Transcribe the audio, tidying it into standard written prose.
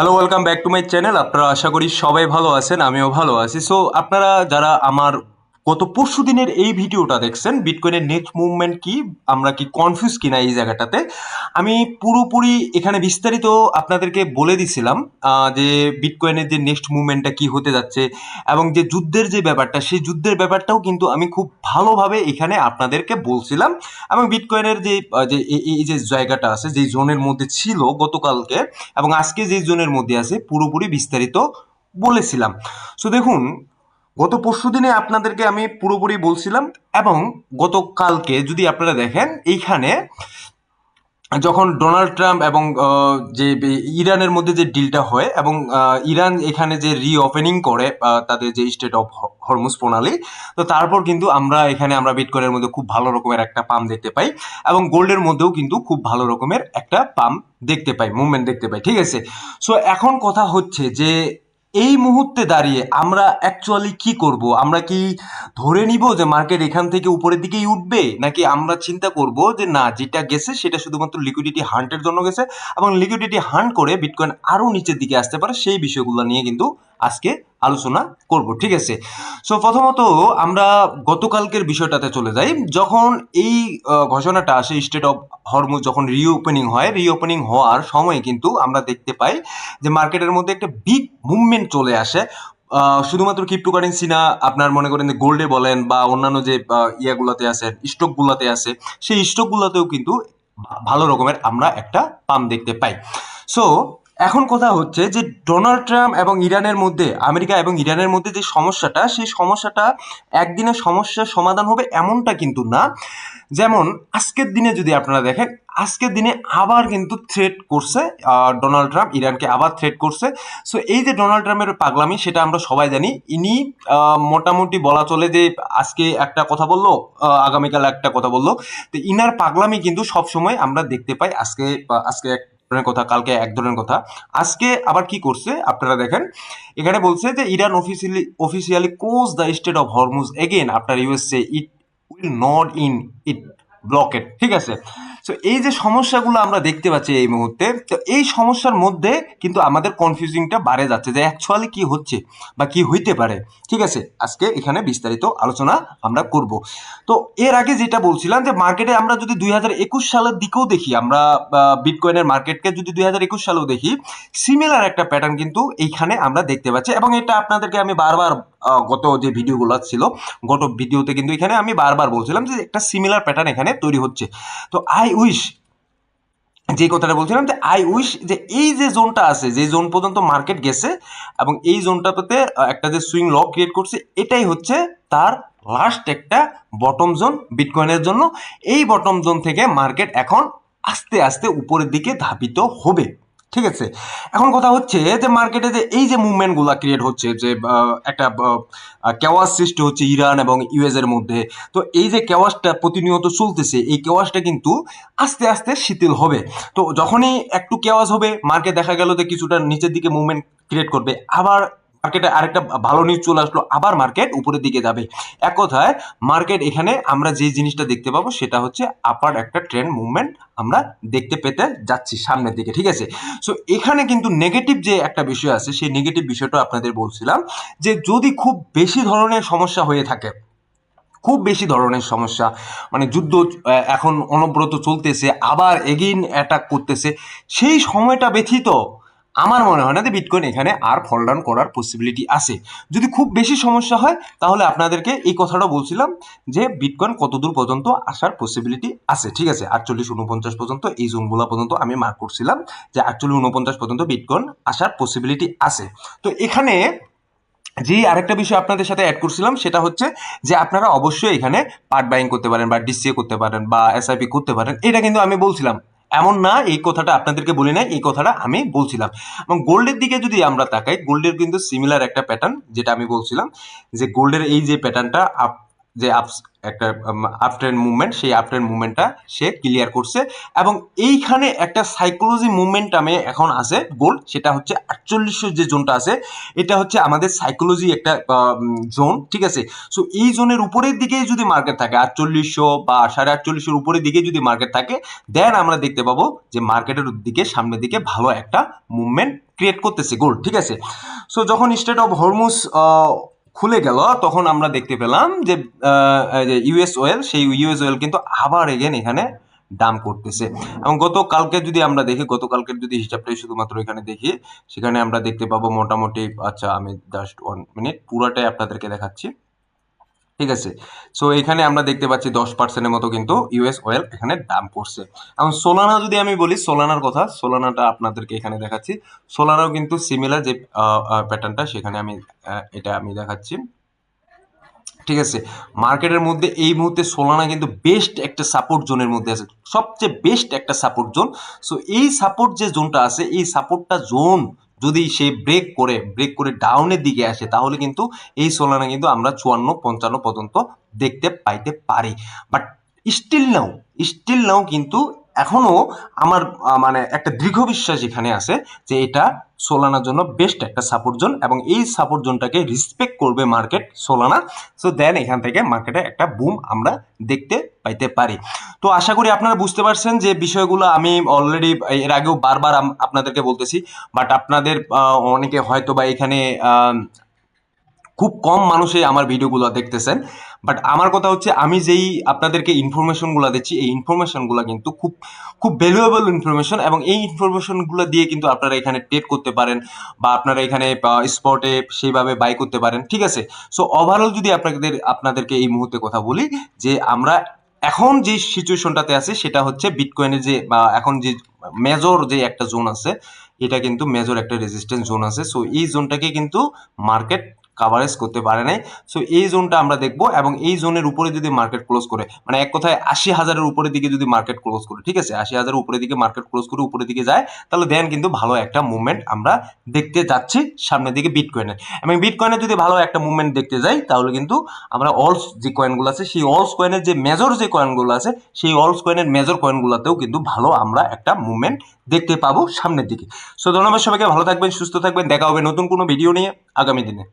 Hello, welcome back to my channel. আপনারা আশা করি সবাই ভালো আছেন, আমিও ভালো আছি। সো আপনারা যারা আমার গত পরশু দিনের এই ভিডিওটা দেখছেন, বিটকয়েনের নেক্সট মুভমেন্ট কি, আমরা কি কনফিউজ কিনা এই জায়গাটাতে, আমি পুরোপুরি এখানে বিস্তারিত আপনাদেরকে বলে দিছিলাম যে বিটকয়েনের যে নেক্সট মুভমেন্টটা কি হতে যাচ্ছে এবং যে যুদ্ধের যে ব্যাপারটা, সেই যুদ্ধের ব্যাপারটাও কিন্তু আমি খুব ভালোভাবে এখানে আপনাদেরকে বলছিলাম। এবং বিটকয়েনের যে যে এই যে জায়গাটা আছে, যে জোনের মধ্যে ছিল গতকালকে এবং আজকে যে জোনের মধ্যে আছে, পুরোপুরি বিস্তারিত বলেছিলাম। সো দেখুন, গত পরশু দিনে আপনাদেরকে আমি পুরোপুরি বলছিলাম এবং গতকালকে যদি আপনারা দেখেন, এইখানে যখন ডোনাল্ড ট্রাম্প এবং যে ইরানের মধ্যে যে ডিলটা হয় এবং ইরান এখানে যে রিওপেনিং করে তাদের যে স্টেট অফ হরমুজ প্রণালী, তো তারপর কিন্তু আমরা বিটকয়েনের মধ্যে খুব ভালো রকমের একটা পাম্প দেখতে পাই এবং গোল্ডের মধ্যেও কিন্তু খুব ভালো রকমের একটা পাম্প দেখতে পাই, মুভমেন্ট দেখতে পাই। ঠিক আছে। সো এখন কথা হচ্ছে যে এই মুহূর্তে দাঁড়িয়ে আমরা অ্যাকচুয়ালি কি করব? আমরা কি ধরে নিব যে মার্কেট এখান থেকে উপরের দিকেই উঠবে, নাকি আমরা চিন্তা করব যে না, যেটা গেছে সেটা শুধুমাত্র লিকুইডিটি হান্টের জন্য গেছে এবং লিকুইডিটি হান্ট করে বিটকয়েন আরো নিচের দিকে আসতে পারে, সেই বিষয়গুলো নিয়ে কিন্তু আজকে আলোচনা করব। ঠিক আছে। সো প্রথমত আমরা গতকালকের বিষয়টাতে চলে যাই। যখন এই ঘোষণাটা আসে, স্টেট অফ হরমুজ যখন রিওপেনিং হয়, রিওপেনিং হওয়ার সময় কিন্তু আমরা দেখতে পাই যে মার্কেটের মধ্যে একটা বিগ মুভমেন্ট চলে আসে। শুধুমাত্র ক্রিপ্টোকারেন্সি না, আপনার মনে করেন যে গোল্ডে বলেন বা অন্যান্য যে ইয়াগুলোতে আছে, স্টকগুলোতে আছে, সেই স্টকগুলোতেও কিন্তু ভালো রকমের আমরা একটা পাম্প দেখতে পাই। সো এখন কথা হচ্ছে যে ডোনাল্ড ট্রাম্প এবং ইরানের মধ্যে, আমেরিকা এবং ইরানের মধ্যে যে সমস্যাটা, সেই সমস্যাটা একদিনে সমস্যার সমাধান হবে এমনটা কিন্তু না। যেমন আজকের দিনে যদি আপনারা দেখেন, আজকের দিনে আবার কিন্তু থ্রেট করছে ডোনাল্ড ট্রাম্প, ইরানকে আবার থ্রেট করছে। সো এই যে ডোনাল্ড ট্রাম্পের পাগলামি, সেটা আমরা সবাই জানি। ইনি মোটামুটি বলা চলে যে আজকে একটা কথা বললো, আগামীকাল একটা কথা বললো। তো ইনার পাগলামি কিন্তু সবসময় আমরা দেখতে পাই। আজকে এক ধরনের কথা, কালকে এক ধরনের কথা। আজকে আবার কি করছে আপনারা দেখেন, এখানে বলছে যে Iran officially close the state of Hormuz again after USA it will not in it blockade. ঠিক আছে। সো এই যে সমস্যাগুলো আমরা দেখতে পাচ্ছি এই মুহূর্তে, তো এই সমস্যার মধ্যে কিন্তু আমাদের কনফিউজিংটা বাড়ে যাচ্ছে যে অ্যাকচুয়ালি কি হচ্ছে বা কি হইতে পারে। ঠিক আছে, আজকে এখানে বিস্তারিত আলোচনা আমরা করব। তো এর আগে যেটা বলছিলাম যে মার্কেটে আমরা যদি 2021 সালের দিকেও দেখি, আমরা বিটকয়েনের মার্কেটকে যদি 2021 সালেও দেখি, সিমিলার একটা প্যাটার্ন কিন্তু এইখানে আমরা দেখতে পাচ্ছি। এবং এটা আপনাদেরকে আমি বারবার গত যে ভিডিওগুলো ছিল, গত ভিডিওতে কিন্তু এখানে আমি বারবার বলছিলাম যে একটা সিমিলার প্যাটার্ন এখানে তৈরি হচ্ছে। তো আই উইশ, যে কথাটা বলছিলাম যে আই উইশ যে এই যে জোনটা আছে, যে জোন পর্যন্ত মার্কেট গেছে এবং এই জোনটাতে একটা যে সুইং ল ক্রিয়েট করছে, এটাই হচ্ছে তার লাস্ট একটা বটম জোন বিটকয়েনের জন্য। এই বটম জোন থেকে মার্কেট এখন আস্তে আস্তে উপরের দিকে ধাবিত হবে। ঠিক আছে। এখন কথা হচ্ছে যে মার্কেটে যে এই যে মুভমেন্টগুলো ক্রিয়েট হচ্ছে, যে একটা কেওয়াস সৃষ্টি হচ্ছে ইরান এবং ইউএস এর মধ্যে, তো এই যে কেওয়াসটা প্রতিনিয়ত চলতেছে, এই কেওয়াসটা কিন্তু আস্তে আস্তে শিথিল হবে। তো যখনই একটু কেওয়াজ হবে, মার্কেট দেখা গেল যে কিছুটা নিচের দিকে মুভমেন্ট ক্রিয়েট করবে, আবার মার্কেটে আরেকটা ভালো নিউজ চলে আসলো, আবার মার্কেট উপরের দিকে যাবে। এক কথায় মার্কেট এখানে আমরা যে জিনিসটা দেখতে পাবো সেটা হচ্ছে আপার একটা ট্রেন্ড মুভমেন্ট আমরা দেখতে পেতে যাচ্ছি সামনের দিকে। ঠিক আছে। সো এখানে কিন্তু নেগেটিভ যে একটা বিষয় আছে, সেই নেগেটিভ বিষয়টা আপনাদের বলছিলাম যে যদি খুব বেশি ধরনের সমস্যা হয়ে থাকে, খুব বেশি ধরনের সমস্যা, মানে যুদ্ধ এখন অনবরত চলতেছে, আবার এগেইন অ্যাটাক করতেছে, সেই সময়টা ব্যতীত আমার মনে হয় না যে বিটকয়েন এখানে আর ফল ডাউন করার পসিবিলিটি আছে। যদি খুব বেশি সমস্যা হয়, তাহলে আপনাদেরকে এই কথাটা বলছিলাম যে বিটকয়েন কতদূর পর্যন্ত আসার পসিবিলিটি আছে। ঠিক আছে, 48-49 পর্যন্ত, এই জোনগুলো পর্যন্ত আমি মার্ক করছিলাম যে 48-49 পর্যন্ত বিটকয়েন আসার পসিবিলিটি আছে। তো এখানে যে আরেকটা বিষয় আপনাদের সাথে অ্যাড করছিলাম, সেটা হচ্ছে যে আপনারা অবশ্যই এখানে পার্ট বাইং করতে পারেন বা ডিসিএ করতে পারেন বা এসআইপি করতে পারেন, এটা কিন্তু আমি বলছিলাম। এমন না এই কথাটা আপনাদেরকে বলি নাই, এই কথাটা আমি বলছিলাম। এবং গোল্ডের দিকে যদি আমরা তাকাই, গোল্ডের কিন্তু সিমিলার একটা প্যাটার্ন, যেটা আমি বলছিলাম যে গোল্ডের এই যে প্যাটার্নটা যে একটা আপ ট্রেন্ড মুভমেন্ট, সেই আপ ট্রেন্ড মুভমেন্টটা সে ক্লিয়ার করছে। এবং এইখানে একটা সাইকোলজি মুভমেন্টামে এখন আছে গোল্ড, সেটা হচ্ছে 4800 যে জোনটা আছে, এটা হচ্ছে আমাদের সাইকোলজি একটা জোন, ঠিক আছে। সো এই জোনের উপরের দিকে যদি মার্কেট থাকে 4800 বা 4850 উপরের দিকে যদি মার্কেট থাকে, দেন আমরা দেখতে পাবো যে মার্কেটের দিকে সামনের দিকে ভালো একটা মুভমেন্ট ক্রিয়েট করতেছে গোল্ড, ঠিক আছে। সো যখন স্টেট অফ হরমুজ খুলে গেল, তখন আমরা দেখতে পেলাম যে ইউএস অয়েল, সেই ইউএস অয়েল কিন্তু আবার এগেন এখানে দাম করতেছে। এবং গতকালকে যদি আমরা দেখি, গতকালকের যদি হিসাবটাই শুধুমাত্র এখানে দেখি, সেখানে আমরা দেখতে পাবো মোটামুটি, আচ্ছা আমি জাস্ট 1 মিনিট পুরাটাই আপনাদেরকে দেখাচ্ছি, ঠিক আছে। সো এখানে আমরা দেখতে পাচ্ছি 10%-এর মতো কিন্তু ইউএস অয়েল এখানে দাম করছে। এখন সোলানা যদি আমি বলি, সোলানার কথা, সোলানাটা আপনাদেরকে এখানে দেখাচ্ছি। সোলানাও কিন্তু সিমিলার যে প্যাটার্নটা, সেখানে আমি এটা আমি দেখাচ্ছি, ঠিক আছে। মার্কেটের মধ্যে এই মুহূর্তে সোলানা কিন্তু বেস্ট একটা সাপোর্ট জোনের মধ্যে আছে, সবচেয়ে বেস্ট একটা সাপোর্ট জোন। সো এই সাপোর্ট যে জোনটা আছে, এই সাপোর্টটা জোন যদি সে ব্রেক করে ডাউনের দিকে আসে, তাহলে কিন্তু এই সোলানা কিন্তু আমরা 54-55 পর্যন্ত দেখতে পাইতে পারি। বাট স্টিল নাও কিন্তু এখনো আমার মানে একটা দৃঢ় বিশ্বাস এখানে আছে যে এটা সোলানার জন্য বেস্ট একটা সাপোর্ট জোন, এবং এই সাপোর্ট জোনটাকে রেসপেক্ট করবে মার্কেট সোলানা। সো দেন এখান থেকে মার্কেটে একটা বুম আমরা দেখতে পাইতে পারি। তো আশা করি আপনারা বুঝতে পারছেন যে বিষয়গুলো আমি অলরেডি এর আগেও বারবার আপনাদেরকে বলতেছি, বাট আপনাদের অনেকে হয়তো বা এখানে খুব কম মানুষই আমার ভিডিওগুলো দেখতেছেন। বাট আমার কথা হচ্ছে, আমি যেই আপনাদেরকে ইনফরমেশনগুলো দিচ্ছি, এই ইনফরমেশনগুলো কিন্তু খুব খুব ভ্যালুয়েবল ইনফরমেশন, এবং এই ইনফরমেশনগুলো দিয়ে কিন্তু আপনারা এখানে ট্রেড করতে পারেন, বা আপনারা এখানে স্পটে সেইভাবে বাই করতে পারেন, ঠিক আছে। সো ওভারঅল যদি আপনাদেরকে এই মুহূর্তে কথা বলি, যে আমরা এখন যে সিচুয়েশনটাতে আছে, সেটা হচ্ছে বিটকয়েনের যে এখন যে মেজর যে একটা জোন আছে, এটা কিন্তু মেজর একটা রেজিস্ট্যান্স জোন আছে। সো এই জোনটাকে কিন্তু মার্কেট কাভারেজ করতে পারে নাই। সো এই জোনটা আমরা দেখবো, এবং এই জোনের উপরে যদি মার্কেট ক্লোজ করে, মানে এক কথায় 80,000-এর উপরের দিকে যদি মার্কেট ক্লোজ করে, ঠিক আছে, 80,000-এর উপরের দিকে মার্কেট ক্লোজ করে উপরের দিকে যায়, তাহলে দেন কিন্তু ভালো একটা মুভমেন্ট আমরা দেখতে যাচ্ছি সামনের দিকে বিটকয়েনের। এবং বিটকয়েনের যদি ভালো একটা মুভমেন্ট দেখতে যাই, তাহলে কিন্তু আমরা অলস যে কয়েনগুলো আছে, সেই অলস কয়েনের যে মেজর যে কয়েনগুলো আছে, সেই অলস কয়েনের মেজর কয়েনগুলোতেও কিন্তু ভালো আমরা একটা মুভমেন্ট দেখতে পাবো সামনের দিকে। সো ধন্যবাদ সবাইকে, ভালো থাকবেন, সুস্থ থাকবেন, দেখা হবে নতুন কোনো ভিডিও নিয়ে আগামী দিনে।